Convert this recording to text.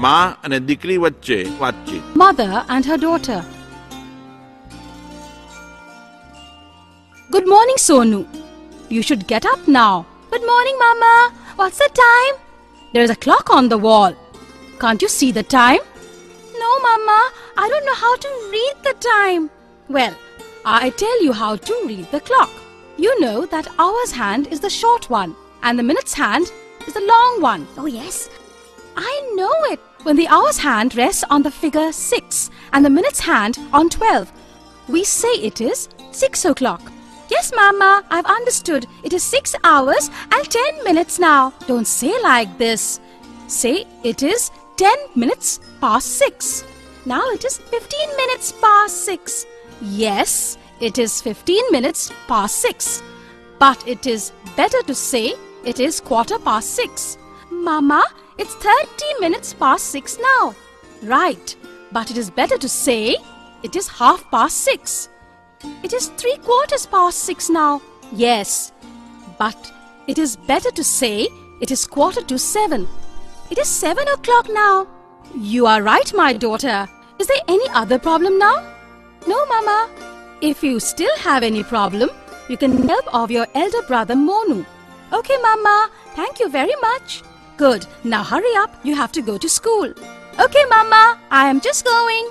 માં અને દીકરી વચ્ચે વાતચીત. Mother and her daughter. Good morning, Sonu. You should get up now. Good morning, Mama. What's the time? There is a clock on the wall. Can't you see the time? No, Mama. I don't know how to read the time. Well, I tell you how to read the clock. You know that hour's hand is the short one and the minute's hand is the long one. Oh, yes. I know it. When the hour's hand rests on the figure 6 and the minute's hand on 12, we say it is 6 o'clock. Yes, Mama, I've understood. It is 6 hours and 10 minutes now. Don't say like this. Say it is 10 minutes past 6. Now it is 15 minutes past 6. Yes, it is 15 minutes past 6. But it is better to say it is quarter past 6. Mama, it's 30 minutes past 6 now. Right, but it is better to say it is half past 6. It is 3/4 past 6 now. Yes, but it is better to say it is 7:15. It is 7 o'clock now. You are right, my daughter. Is there any other problem now? No, Mama. If you still have any problem, you can help of your elder brother Monu. Okay, Mama. Thank you very much. Good. Now hurry up. You have to go to school. Okay, Mama. I am just going.